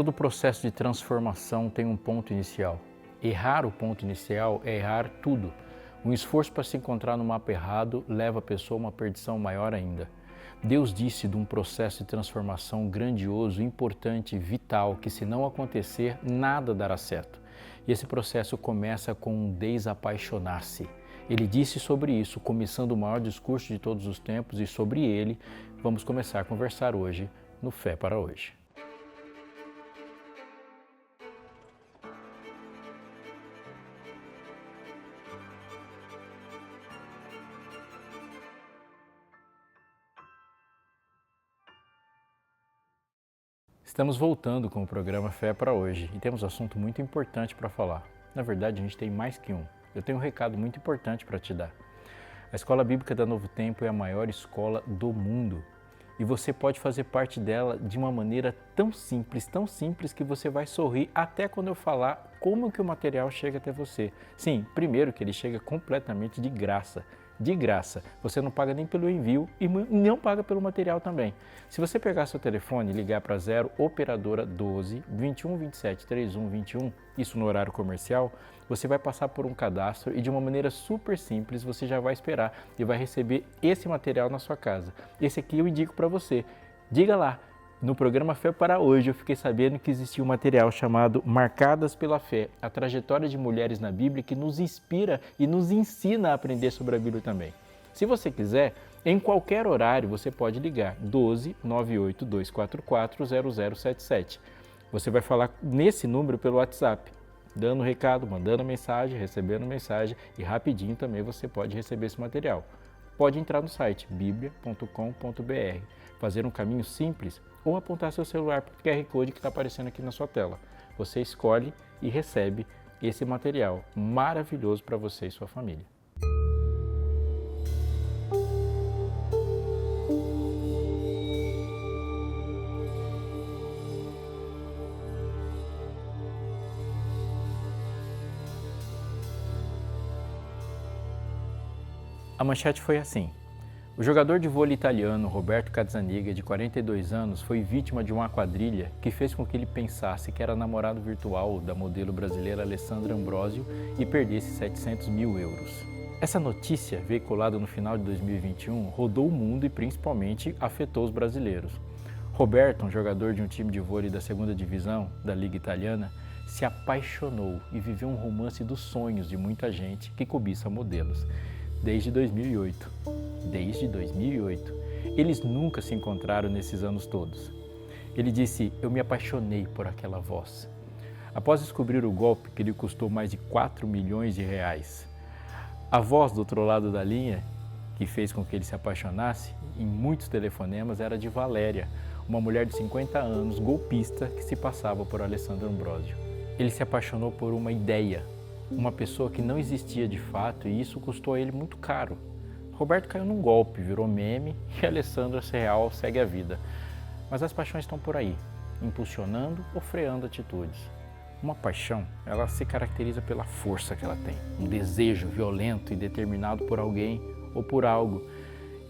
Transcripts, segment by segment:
Todo processo de transformação tem um ponto inicial. Errar o ponto inicial é errar tudo. Um esforço para se encontrar no mapa errado leva a pessoa a uma perdição maior ainda. Deus disse de um processo de transformação grandioso, importante, vital, que se não acontecer, nada dará certo. E esse processo começa com um desapaixonar-se. Ele disse sobre isso, começando o maior discurso de todos os tempos, e sobre ele vamos começar a conversar hoje no Fé para Hoje. Estamos voltando com o programa Fé para Hoje e temos um assunto muito importante para falar. Na verdade, a gente tem mais que um. Eu tenho um recado muito importante para te dar. A Escola Bíblica da Novo Tempo é a maior escola do mundo e você pode fazer parte dela de uma maneira tão simples que você vai sorrir até quando eu falar como que o material chega até você. Sim, primeiro que ele chega completamente de graça. De graça, você não paga nem pelo envio e não paga pelo material também. Se você pegar seu telefone e ligar para 0 operadora 12 21 27 31 21, isso no horário comercial, você vai passar por um cadastro e de uma maneira super simples você já vai esperar e vai receber esse material na sua casa. Esse aqui eu indico para você. Diga lá. No programa Fé para Hoje, eu fiquei sabendo que existia um material chamado Marcadas pela Fé, a trajetória de mulheres na Bíblia que nos inspira e nos ensina a aprender sobre a Bíblia também. Se você quiser, em qualquer horário você pode ligar 12 98 244 0077. Você vai falar nesse número pelo WhatsApp, dando recado, mandando mensagem, recebendo mensagem e rapidinho também você pode receber esse material. Pode entrar no site biblia.com.br, fazer um caminho simples ou apontar seu celular para o QR Code que está aparecendo aqui na sua tela. Você escolhe e recebe esse material maravilhoso para você e sua família. A manchete foi assim. O jogador de vôlei italiano Roberto Cazzaniga, de 42 anos, foi vítima de uma quadrilha que fez com que ele pensasse que era namorado virtual da modelo brasileira Alessandra Ambrosio e perdesse 700 mil euros. Essa notícia, veiculada no final de 2021, rodou o mundo e principalmente afetou os brasileiros. Roberto, um jogador de um time de vôlei da segunda divisão da Liga Italiana, se apaixonou e viveu um romance dos sonhos de muita gente que cobiça modelos. Desde 2008. Eles nunca se encontraram nesses anos todos. Ele disse, eu me apaixonei por aquela voz. Após descobrir o golpe que lhe custou mais de 4 milhões de reais. A voz do outro lado da linha, que fez com que ele se apaixonasse, em muitos telefonemas era de Valéria, uma mulher de 50 anos, golpista, que se passava por Alessandro Ambrosio. Ele se apaixonou por uma ideia, uma pessoa que não existia de fato e isso custou a ele muito caro. Roberto caiu num golpe, virou meme e Alessandra Real segue a vida. Mas as paixões estão por aí, impulsionando ou freando atitudes. Uma paixão, ela se caracteriza pela força que ela tem, um desejo violento e determinado por alguém ou por algo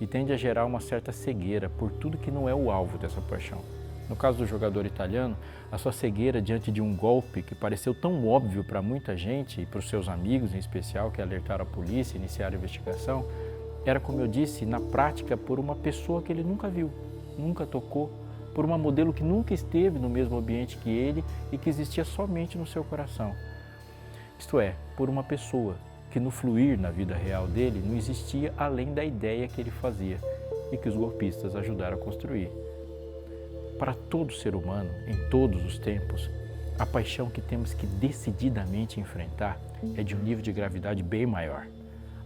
e tende a gerar uma certa cegueira por tudo que não é o alvo dessa paixão. No caso do jogador italiano, a sua cegueira diante de um golpe que pareceu tão óbvio para muita gente e para os seus amigos em especial que alertaram a polícia e iniciaram a investigação, era, como eu disse, na prática por uma pessoa que ele nunca viu, nunca tocou, por uma modelo que nunca esteve no mesmo ambiente que ele e que existia somente no seu coração. Isto é, por uma pessoa que no fluir na vida real dele não existia além da ideia que ele fazia e que os golpistas ajudaram a construir. Para todo ser humano, em todos os tempos, a paixão que temos que decididamente enfrentar é de um nível de gravidade bem maior.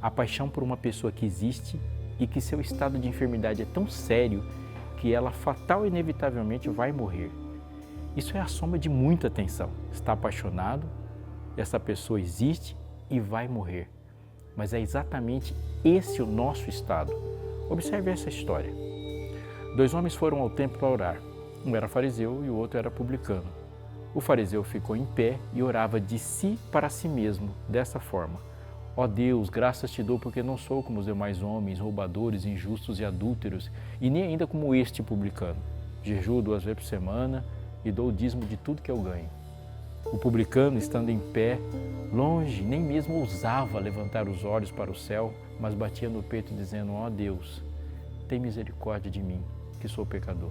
A paixão por uma pessoa que existe e que seu estado de enfermidade é tão sério que ela fatal e inevitavelmente vai morrer. Isso é a soma de muita tensão. Está apaixonado, essa pessoa existe e vai morrer. Mas é exatamente esse o nosso estado. Observe essa história. 2 homens foram ao templo para orar. Um era fariseu e o outro era publicano. O fariseu ficou em pé e orava de si para si mesmo, dessa forma. Ó Deus, graças te dou porque não sou como os demais homens, roubadores, injustos e adúlteros, e nem ainda como este publicano. Jejuo 2 vezes por semana, e dou o dízimo de tudo que eu ganho. O publicano, estando em pé, longe, nem mesmo ousava levantar os olhos para o céu, mas batia no peito dizendo: ó Deus, tem misericórdia de mim, que sou pecador.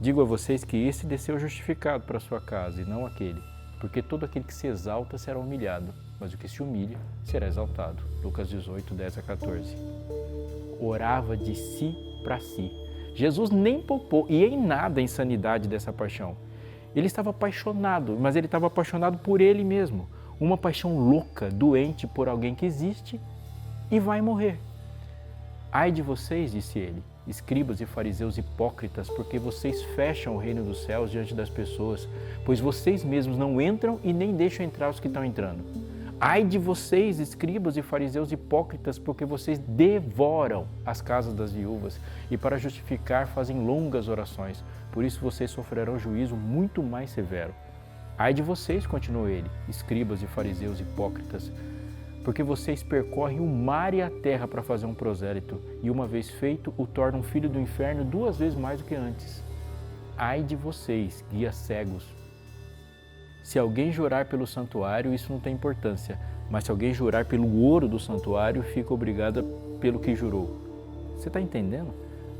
Digo a vocês que esse desceu justificado para a sua casa e não aquele, porque todo aquele que se exalta será humilhado, mas o que se humilha será exaltado. Lucas 18, 10 a 14. Orava de si para si. Jesus nem poupou e em nada a insanidade dessa paixão. Ele estava apaixonado, mas ele estava apaixonado por ele mesmo. Uma paixão louca, doente por alguém que existe e vai morrer. Ai de vocês, disse ele, escribas e fariseus hipócritas, porque vocês fecham o reino dos céus diante das pessoas, pois vocês mesmos não entram e nem deixam entrar os que estão entrando. Ai de vocês, escribas e fariseus hipócritas, porque vocês devoram as casas das viúvas e para justificar fazem longas orações. Por isso vocês sofrerão juízo muito mais severo. Ai de vocês, continuou ele, escribas e fariseus hipócritas, porque vocês percorrem o mar e a terra para fazer um prosélito, e uma vez feito, o tornam filho do inferno 2 vezes mais do que antes. Ai de vocês, guias cegos! Se alguém jurar pelo santuário, isso não tem importância, mas se alguém jurar pelo ouro do santuário, fica obrigado pelo que jurou. Você está entendendo?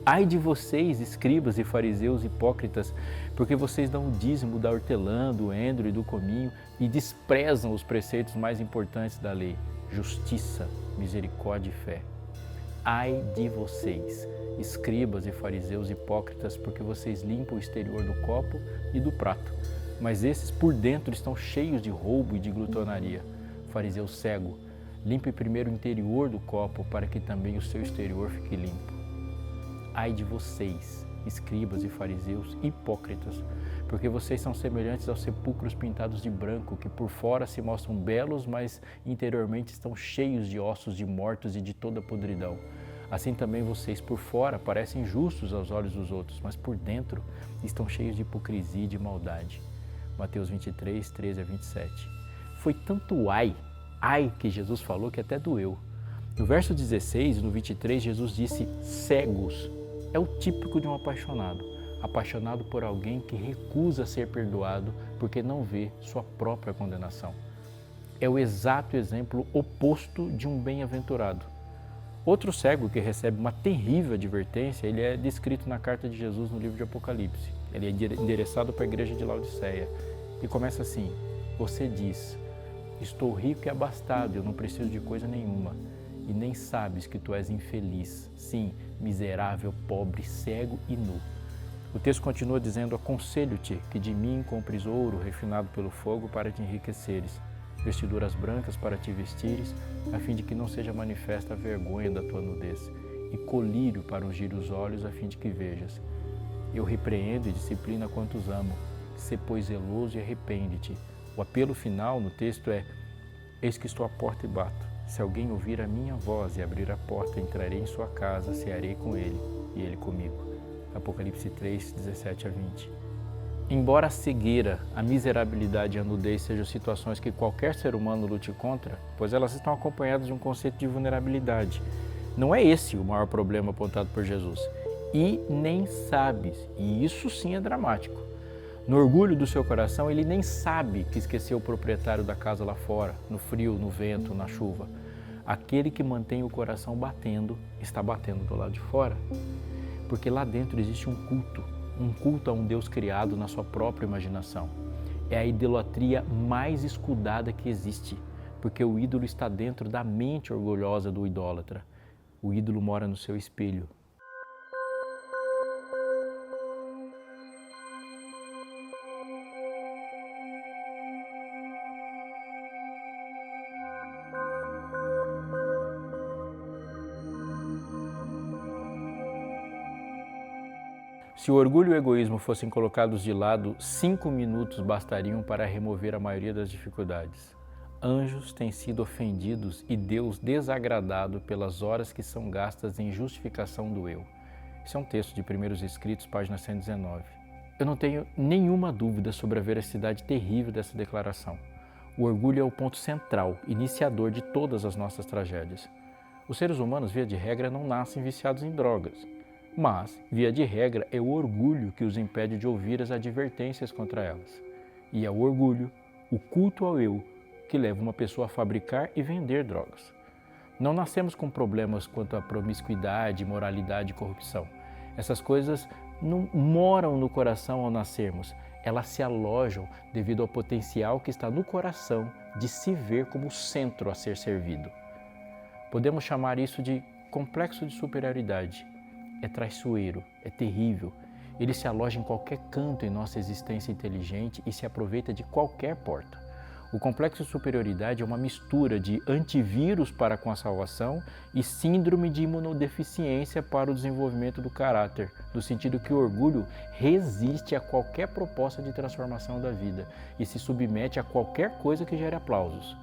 Ai de vocês, escribas e fariseus hipócritas, porque vocês dão o dízimo da hortelã, do endro e do cominho e desprezam os preceitos mais importantes da lei, justiça, misericórdia e fé. Ai de vocês, escribas e fariseus hipócritas, porque vocês limpam o exterior do copo e do prato, mas esses por dentro estão cheios de roubo e de glutonaria. Fariseu cego, limpe primeiro o interior do copo para que também o seu exterior fique limpo. Ai de vocês, escribas e fariseus hipócritas, porque vocês são semelhantes aos sepulcros pintados de branco, que por fora se mostram belos, mas interiormente estão cheios de ossos de mortos e de toda podridão. Assim também vocês por fora parecem justos aos olhos dos outros, mas por dentro estão cheios de hipocrisia e de maldade. Mateus 23, 13 a 27. Foi tanto ai que Jesus falou que até doeu. No verso 16 e no 23, Jesus disse cegos. É o típico de um apaixonado. Apaixonado por alguém que recusa ser perdoado porque não vê sua própria condenação. É o exato exemplo oposto de um bem-aventurado. Outro cego que recebe uma terrível advertência, ele é descrito na carta de Jesus no livro de Apocalipse. Ele é endereçado para a igreja de Laodiceia e começa assim: você diz, estou rico e abastado, eu não preciso de coisa nenhuma, e nem sabes que tu és infeliz, sim, miserável, pobre, cego e nu. O texto continua dizendo: aconselho-te que de mim compres ouro refinado pelo fogo para te enriqueceres, vestiduras brancas para te vestires, a fim de que não seja manifesta a vergonha da tua nudez, e colírio para ungir os olhos, a fim de que vejas. Eu repreendo e disciplino a quantos amo. Sê, pois, zeloso e arrepende-te. O apelo final no texto é: eis que estou à porta e bato. Se alguém ouvir a minha voz e abrir a porta, entrarei em sua casa, cearei com ele e ele comigo. Apocalipse 3, 17 a 20. Embora a cegueira, a miserabilidade e a nudez sejam situações que qualquer ser humano lute contra, pois elas estão acompanhadas de um conceito de vulnerabilidade. Não é esse o maior problema apontado por Jesus. E nem sabes, e isso sim é dramático. No orgulho do seu coração, ele nem sabe que esqueceu o proprietário da casa lá fora, no frio, no vento, na chuva. Aquele que mantém o coração batendo, está batendo do lado de fora. Porque lá dentro existe um culto a um Deus criado na sua própria imaginação. É a idolatria mais escudada que existe, porque o ídolo está dentro da mente orgulhosa do idólatra. O ídolo mora no seu espelho. Se o orgulho e o egoísmo fossem colocados de lado, 5 minutos bastariam para remover a maioria das dificuldades. Anjos têm sido ofendidos e Deus desagradado pelas horas que são gastas em justificação do eu. Esse é um texto de Primeiros Escritos, página 119. Eu não tenho nenhuma dúvida sobre a veracidade terrível dessa declaração. O orgulho é o ponto central, iniciador de todas as nossas tragédias. Os seres humanos, via de regra, não nascem viciados em drogas. Mas, via de regra, é o orgulho que os impede de ouvir as advertências contra elas. E é o orgulho, o culto ao eu, que leva uma pessoa a fabricar e vender drogas. Não nascemos com problemas quanto à promiscuidade, moralidade e corrupção. Essas coisas não moram no coração ao nascermos. Elas se alojam devido ao potencial que está no coração de se ver como o centro a ser servido. Podemos chamar isso de complexo de superioridade. É traiçoeiro, é terrível. Ele se aloja em qualquer canto em nossa existência inteligente e se aproveita de qualquer porta. O complexo de superioridade é uma mistura de antivírus para com a salvação e síndrome de imunodeficiência para o desenvolvimento do caráter, no sentido que o orgulho resiste a qualquer proposta de transformação da vida e se submete a qualquer coisa que gere aplausos.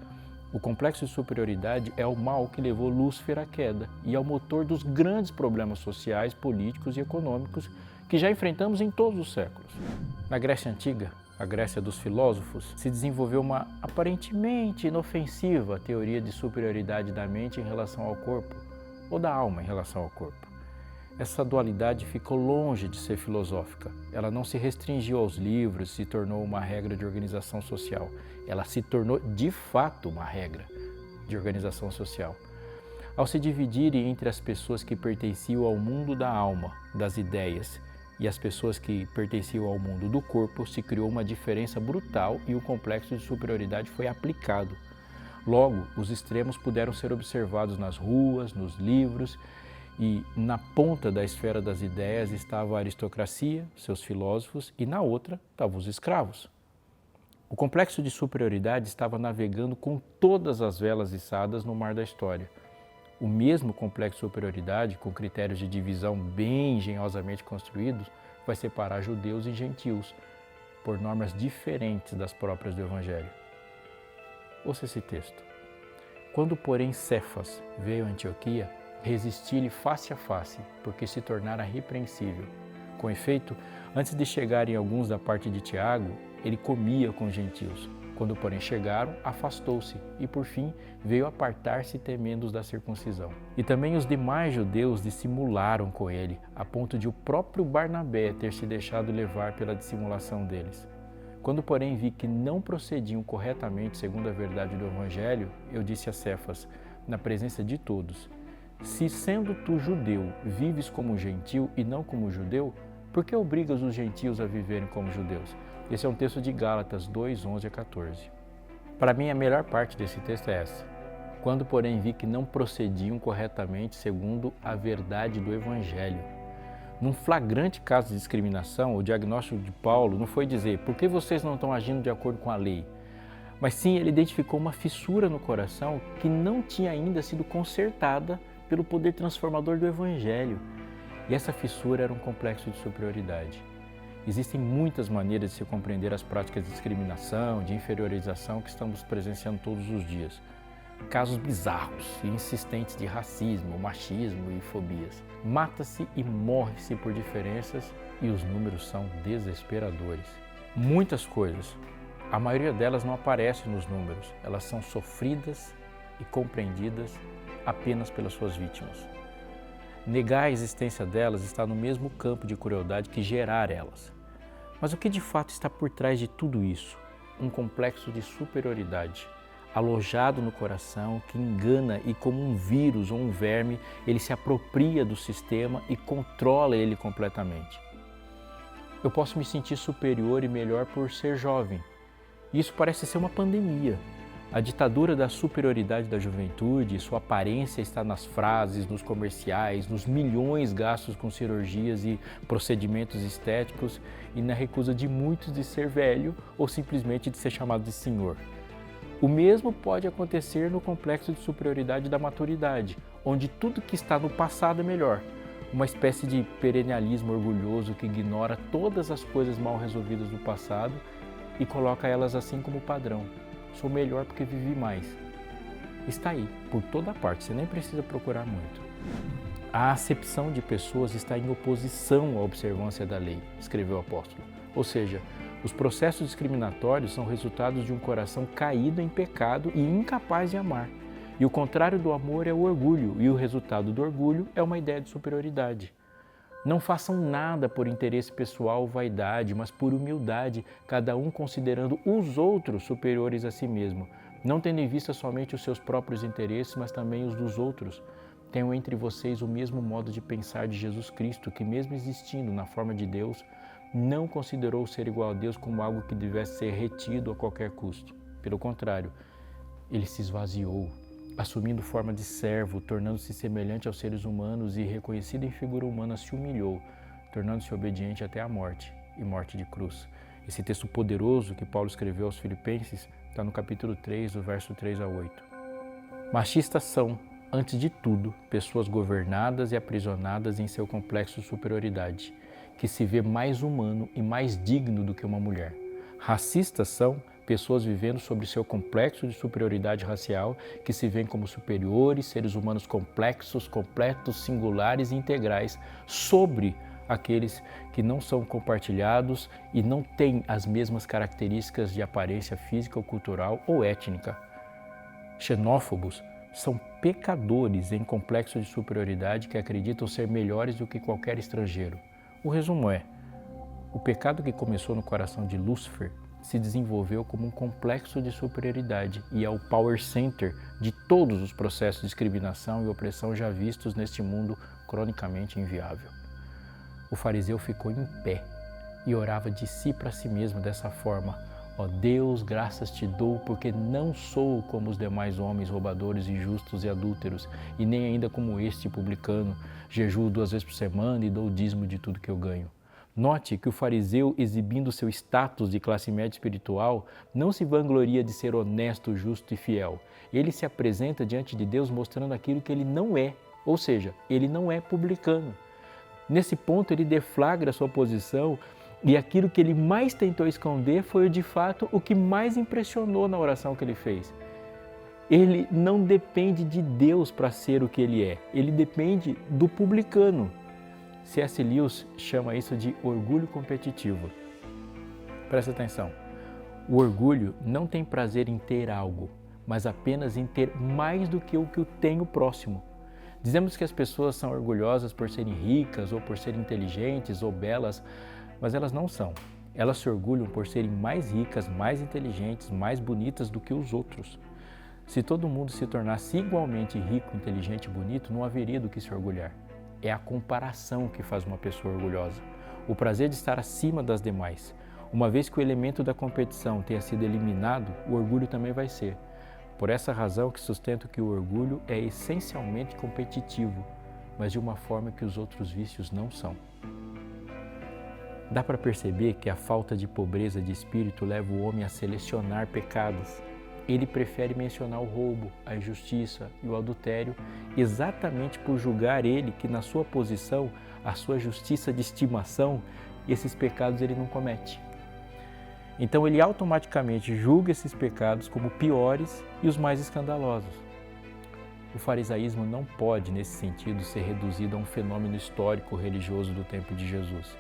O complexo de superioridade é o mal que levou Lúcifer à queda e é o motor dos grandes problemas sociais, políticos e econômicos que já enfrentamos em todos os séculos. Na Grécia Antiga, a Grécia dos filósofos, se desenvolveu uma aparentemente inofensiva teoria de superioridade da mente em relação ao corpo, ou da alma em relação ao corpo. Essa dualidade ficou longe de ser filosófica. Ela não se restringiu aos livros e se tornou uma regra de organização social. Ela se tornou, de fato, uma regra de organização social. Ao se dividirem entre as pessoas que pertenciam ao mundo da alma, das ideias, e as pessoas que pertenciam ao mundo do corpo, se criou uma diferença brutal e o complexo de superioridade foi aplicado. Logo, os extremos puderam ser observados nas ruas, nos livros, e na ponta da esfera das ideias estava a aristocracia, seus filósofos, e na outra estavam os escravos. O complexo de superioridade estava navegando com todas as velas içadas no mar da história. O mesmo complexo de superioridade, com critérios de divisão bem engenhosamente construídos, vai separar judeus e gentios, por normas diferentes das próprias do Evangelho. Ouça esse texto. Quando, porém, Cefas veio a Antioquia, resisti-lhe face a face, porque se tornara repreensível. Com efeito, antes de chegarem alguns da parte de Tiago, ele comia com os gentios. Quando, porém, chegaram, afastou-se e, por fim, veio apartar-se temendo os da circuncisão. E também os demais judeus dissimularam com ele, a ponto de o próprio Barnabé ter se deixado levar pela dissimulação deles. Quando, porém, vi que não procediam corretamente segundo a verdade do Evangelho, eu disse a Cefas, na presença de todos, se, sendo tu judeu, vives como gentil e não como judeu, por que obrigas os gentios a viverem como judeus? Esse é um texto de Gálatas 2, 11 a 14. Para mim, a melhor parte desse texto é essa. Quando, porém, vi que não procediam corretamente segundo a verdade do Evangelho. Num flagrante caso de discriminação, o diagnóstico de Paulo não foi dizer por que vocês não estão agindo de acordo com a lei, mas sim ele identificou uma fissura no coração que não tinha ainda sido consertada pelo poder transformador do Evangelho. E essa fissura era um complexo de superioridade. Existem muitas maneiras de se compreender as práticas de discriminação, de inferiorização que estamos presenciando todos os dias. Casos bizarros e insistentes de racismo, machismo e fobias. Mata-se e morre-se por diferenças e os números são desesperadores. Muitas coisas, a maioria delas não aparece nos números, elas são sofridas e compreendidas apenas pelas suas vítimas. Negar a existência delas está no mesmo campo de crueldade que gerar elas. Mas o que de fato está por trás de tudo isso? Um complexo de superioridade, alojado no coração, que engana e como um vírus ou um verme, ele se apropria do sistema e controla ele completamente. Eu posso me sentir superior e melhor por ser jovem. Isso parece ser uma pandemia. A ditadura da superioridade da juventude, sua aparência está nas frases, nos comerciais, nos milhões gastos com cirurgias e procedimentos estéticos e na recusa de muitos de ser velho ou simplesmente de ser chamado de senhor. O mesmo pode acontecer no complexo de superioridade da maturidade, onde tudo que está no passado é melhor. Uma espécie de perennialismo orgulhoso que ignora todas as coisas mal resolvidas do passado e coloca elas assim como padrão. Sou melhor porque vivi mais. Está aí, por toda parte, você nem precisa procurar muito. A acepção de pessoas está em oposição à observância da lei, escreveu o apóstolo. Ou seja, os processos discriminatórios são resultados de um coração caído em pecado e incapaz de amar. E o contrário do amor é o orgulho, e o resultado do orgulho é uma ideia de superioridade. Não façam nada por interesse pessoal ou vaidade, mas por humildade, cada um considerando os outros superiores a si mesmo, não tendo em vista somente os seus próprios interesses, mas também os dos outros. Tenham entre vocês o mesmo modo de pensar de Jesus Cristo, que mesmo existindo na forma de Deus, não considerou ser igual a Deus como algo que devesse ser retido a qualquer custo. Pelo contrário, ele se esvaziou, assumindo forma de servo, tornando-se semelhante aos seres humanos e, reconhecido em figura humana, se humilhou, tornando-se obediente até a morte e morte de cruz. Esse texto poderoso que Paulo escreveu aos Filipenses está no capítulo 3, do verso 3 a 8. Machistas são, antes de tudo, pessoas governadas e aprisionadas em seu complexo de superioridade, que se vê mais humano e mais digno do que uma mulher. Racistas são pessoas vivendo sobre seu complexo de superioridade racial, que se veem como superiores, seres humanos complexos, completos, singulares e integrais, sobre aqueles que não são compartilhados e não têm as mesmas características de aparência física ou cultural ou étnica. Xenófobos são pecadores em complexo de superioridade que acreditam ser melhores do que qualquer estrangeiro. O resumo é: o pecado que começou no coração de Lúcifer se desenvolveu como um complexo de superioridade e é o power center de todos os processos de discriminação e opressão já vistos neste mundo cronicamente inviável. O fariseu ficou em pé e orava de si para si mesmo dessa forma: ó Deus, graças te dou, porque não sou como os demais homens roubadores, injustos e adúlteros, e nem ainda como este publicano, jejuo 2 vezes por semana e dou o dízimo de tudo que eu ganho. Note que o fariseu, exibindo seu status de classe média espiritual, não se vangloria de ser honesto, justo e fiel. Ele se apresenta diante de Deus mostrando aquilo que ele não é, ou seja, ele não é publicano. Nesse ponto ele deflagra sua posição e aquilo que ele mais tentou esconder foi de fato o que mais impressionou na oração que ele fez. Ele não depende de Deus para ser o que ele é, ele depende do publicano. C.S. Lewis chama isso de orgulho competitivo. Presta atenção, o orgulho não tem prazer em ter algo, mas apenas em ter mais do que o tem o próximo. Dizemos que as pessoas são orgulhosas por serem ricas ou por serem inteligentes ou belas, mas elas não são. Elas se orgulham por serem mais ricas, mais inteligentes, mais bonitas do que os outros. Se todo mundo se tornasse igualmente rico, inteligente e bonito, não haveria do que se orgulhar. É a comparação que faz uma pessoa orgulhosa, o prazer de estar acima das demais. Uma vez que o elemento da competição tenha sido eliminado, o orgulho também vai ser. Por essa razão que sustento que o orgulho é essencialmente competitivo, mas de uma forma que os outros vícios não são. Dá para perceber que a falta de pobreza de espírito leva o homem a selecionar pecados. Ele prefere mencionar o roubo, a injustiça e o adultério exatamente por julgar ele que na sua posição, a sua justiça de estimação, esses pecados ele não comete. Então ele automaticamente julga esses pecados como piores e os mais escandalosos. O farisaísmo não pode, nesse sentido, ser reduzido a um fenômeno histórico religioso do tempo de Jesus.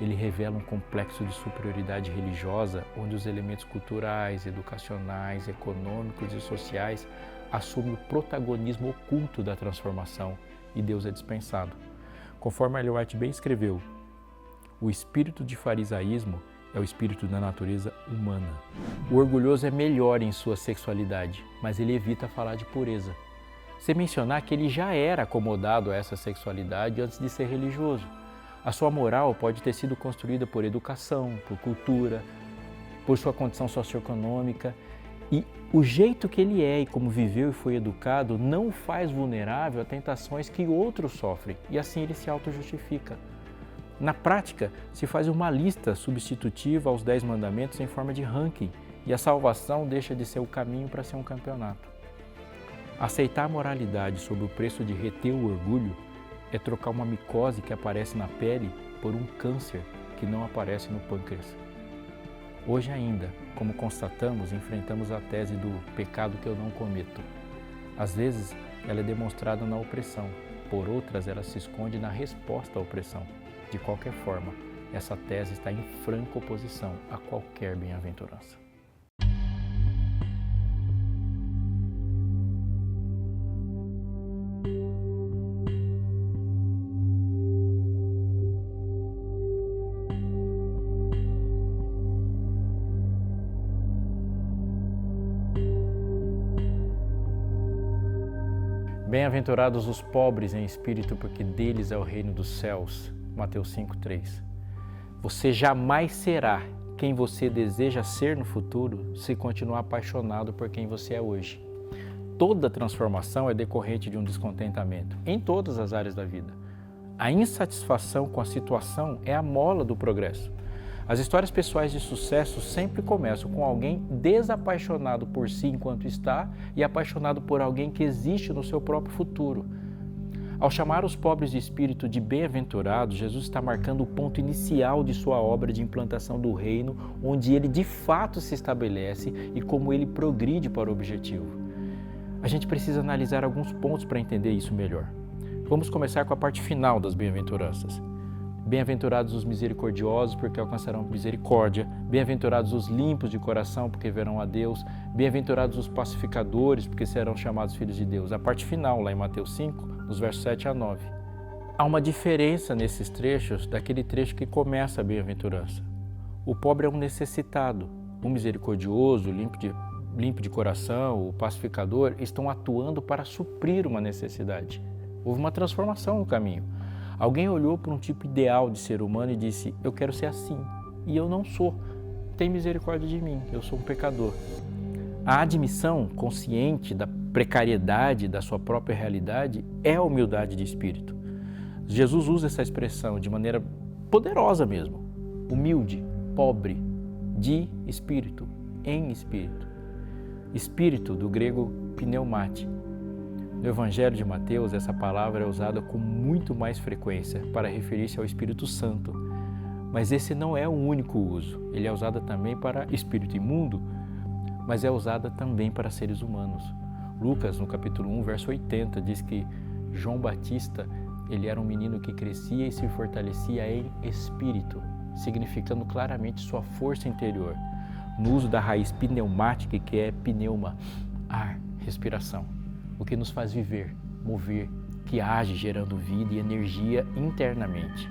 Ele revela um complexo de superioridade religiosa onde os elementos culturais, educacionais, econômicos e sociais assumem o protagonismo oculto da transformação e Deus é dispensado. Conforme Ellen White bem escreveu, o espírito de farisaísmo é o espírito da natureza humana. O orgulhoso é melhor em sua sexualidade, mas ele evita falar de pureza. Sem mencionar que ele já era acomodado a essa sexualidade antes de ser religioso. A sua moral pode ter sido construída por educação, por cultura, por sua condição socioeconômica e o jeito que ele é e como viveu e foi educado não o faz vulnerável a tentações que outros sofrem e assim ele se auto-justifica. Na prática, se faz uma lista substitutiva aos 10 mandamentos em forma de ranking e a salvação deixa de ser o caminho para ser um campeonato. Aceitar a moralidade sob o preço de reter o orgulho é trocar uma micose que aparece na pele por um câncer que não aparece no pâncreas. Hoje ainda, como constatamos, enfrentamos a tese do pecado que eu não cometo. Às vezes, ela é demonstrada na opressão, por outras, ela se esconde na resposta à opressão. De qualquer forma, essa tese está em franca oposição a qualquer bem-aventurança. Bem-aventurados os pobres em espírito, porque deles é o reino dos céus. Mateus 5:3. Você jamais será quem você deseja ser no futuro se continuar apaixonado por quem você é hoje. Toda transformação é decorrente de um descontentamento, em todas as áreas da vida. A insatisfação com a situação é a mola do progresso. As histórias pessoais de sucesso sempre começam com alguém desapaixonado por si enquanto está e apaixonado por alguém que existe no seu próprio futuro. Ao chamar os pobres de espírito de bem-aventurados, Jesus está marcando o ponto inicial de sua obra de implantação do reino, onde ele de fato se estabelece e como ele progride para o objetivo. A gente precisa analisar alguns pontos para entender isso melhor. Vamos começar com a parte final das bem-aventuranças. Bem-aventurados os misericordiosos, porque alcançarão misericórdia. Bem-aventurados os limpos de coração, porque verão a Deus. Bem-aventurados os pacificadores, porque serão chamados filhos de Deus. A parte final, lá em Mateus 5, nos versos 7 a 9. Há uma diferença nesses trechos daquele trecho que começa a bem-aventurança. O pobre é um necessitado. O misericordioso, limpo de coração, o pacificador, estão atuando para suprir uma necessidade. Houve uma transformação no caminho. Alguém olhou para um tipo ideal de ser humano e disse: eu quero ser assim, e eu não sou. Tem misericórdia de mim, eu sou um pecador. A admissão consciente da precariedade da sua própria realidade é a humildade de espírito. Jesus usa essa expressão de maneira poderosa mesmo. Humilde, pobre, de espírito, em espírito. Espírito, do grego pneumate. No Evangelho de Mateus, essa palavra é usada com muito mais frequência para referir-se ao Espírito Santo. Mas esse não é o único uso. Ele é usado também para espírito imundo, mas é usada também para seres humanos. Lucas, no capítulo 1, verso 80, diz que João Batista, ele era um menino que crescia e se fortalecia em espírito, significando claramente sua força interior, no uso da raiz pneumática, que é pneuma, ar, respiração. O que nos faz viver, mover, que age gerando vida e energia internamente.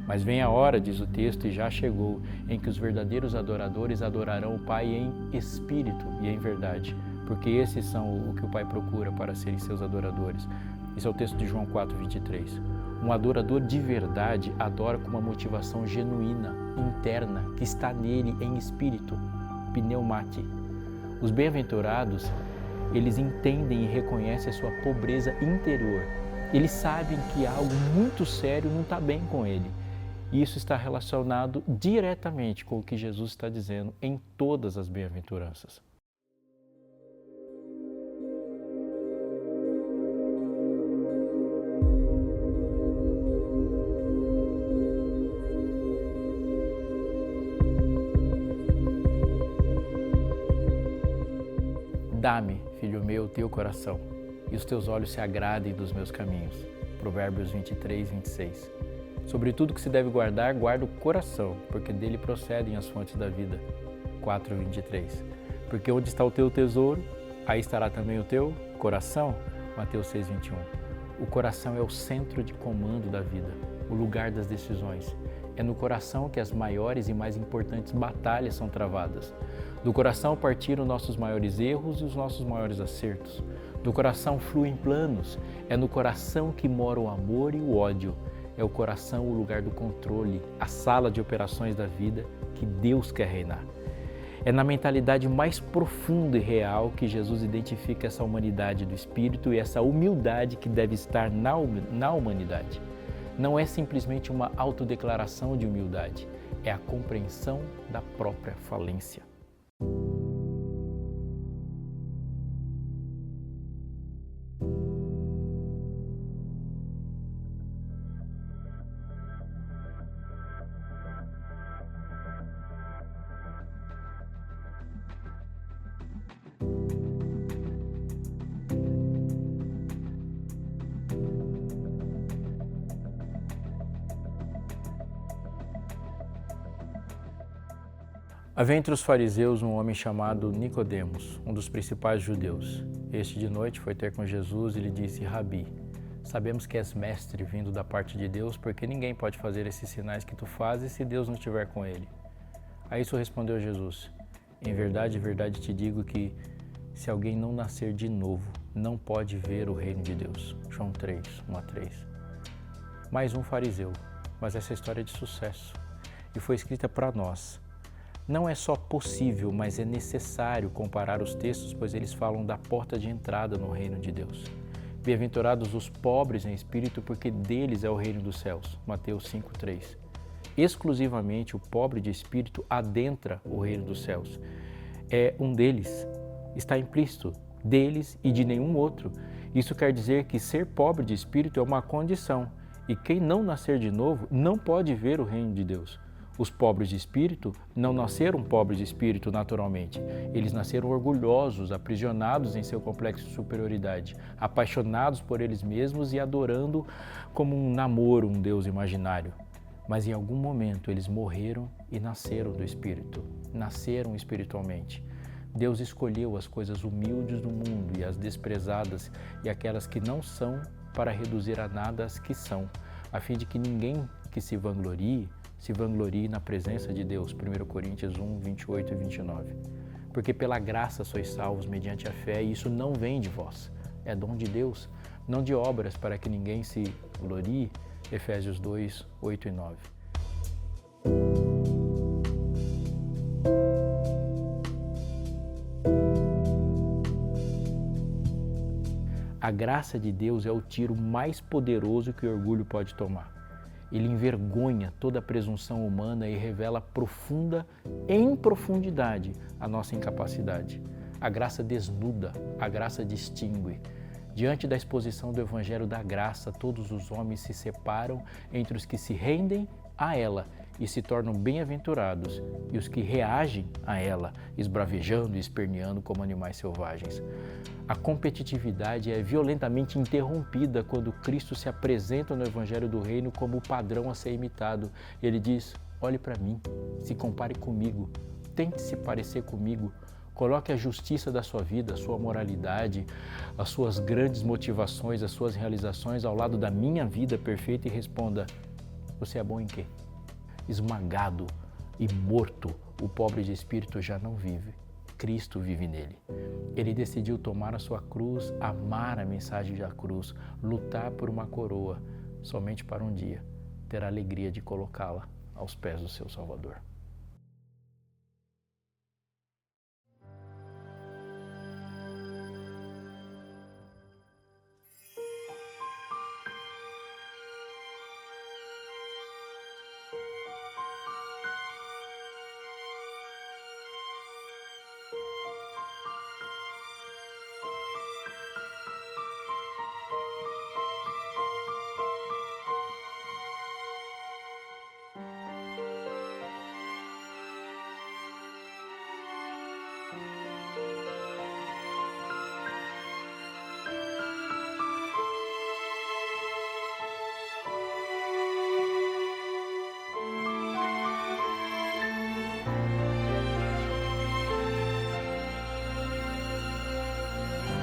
Mas vem a hora, diz o texto, e já chegou, em que os verdadeiros adoradores adorarão o Pai em espírito e em verdade, porque esses são o que o Pai procura para serem seus adoradores. Esse é o texto de João 4:23. Um adorador de verdade adora com uma motivação genuína, interna, que está nele em espírito, pneumate. Os bem-aventurados, eles entendem e reconhecem a sua pobreza interior. Eles sabem que algo muito sério não está bem com ele. E isso está relacionado diretamente com o que Jesus está dizendo em todas as bem-aventuranças. Dá-me, filho meu, o teu coração, e os teus olhos se agradem dos meus caminhos. Provérbios 23:26. Sobre tudo que se deve guardar, guarda o coração, porque dele procedem as fontes da vida. 4:23. Porque onde está o teu tesouro, aí estará também o teu coração. Mateus 6:21. O coração é o centro de comando da vida, o lugar das decisões. É no coração que as maiores e mais importantes batalhas são travadas. Do coração partiram nossos maiores erros e os nossos maiores acertos. Do coração fluem planos. É no coração que mora o amor e o ódio. É o coração o lugar do controle, a sala de operações da vida que Deus quer reinar. É na mentalidade mais profunda e real que Jesus identifica essa humanidade do Espírito e essa humildade que deve estar na humanidade. Não é simplesmente uma autodeclaração de humildade, é a compreensão da própria falência. Havia entre os fariseus um homem chamado Nicodemos, um dos principais judeus. Este de noite foi ter com Jesus e lhe disse: Rabi, sabemos que és mestre vindo da parte de Deus, porque ninguém pode fazer esses sinais que tu fazes se Deus não estiver com ele. A isso respondeu Jesus: em verdade te digo que se alguém não nascer de novo, não pode ver o reino de Deus. João 3, 1-3. Mais um fariseu, mas essa história é de sucesso e foi escrita para nós. Não é só possível, mas é necessário comparar os textos, pois eles falam da porta de entrada no reino de Deus. Bem-aventurados os pobres em espírito, porque deles é o reino dos céus. Mateus 5:3. Exclusivamente o pobre de espírito adentra o reino dos céus. É um deles, está implícito, deles e de nenhum outro. Isso quer dizer que ser pobre de espírito é uma condição, e quem não nascer de novo não pode ver o reino de Deus. Os pobres de espírito não nasceram pobres de espírito naturalmente. Eles nasceram orgulhosos, aprisionados em seu complexo de superioridade, apaixonados por eles mesmos e adorando como um namoro um Deus imaginário. Mas em algum momento eles morreram e nasceram do Espírito, nasceram espiritualmente. Deus escolheu as coisas humildes do mundo e as desprezadas e aquelas que não são para reduzir a nada as que são, a fim de que ninguém que se vanglorie na presença de Deus. 1 Coríntios 1, 28 e 29. Porque pela graça sois salvos mediante a fé, e isso não vem de vós, é dom de Deus, não de obras para que ninguém se glorie. Efésios 2, 8 e 9. A graça de Deus é o tiro mais poderoso que o orgulho pode tomar. Ele envergonha toda a presunção humana e revela em profundidade, a nossa incapacidade. A graça desnuda, a graça distingue. Diante da exposição do Evangelho da Graça, todos os homens se separam entre os que se rendem a ela e se tornam bem-aventurados, e os que reagem a ela, esbravejando e esperneando como animais selvagens. A competitividade é violentamente interrompida quando Cristo se apresenta no Evangelho do Reino como o padrão a ser imitado. Ele diz: olhe para mim, se compare comigo, tente se parecer comigo. Coloque a justiça da sua vida, a sua moralidade, as suas grandes motivações, as suas realizações ao lado da minha vida perfeita e responda: você é bom em quê? Esmagado e morto, o pobre de espírito já não vive. Cristo vive nele. Ele decidiu tomar a sua cruz, amar a mensagem da cruz, lutar por uma coroa, somente para um dia ter a alegria de colocá-la aos pés do seu Salvador.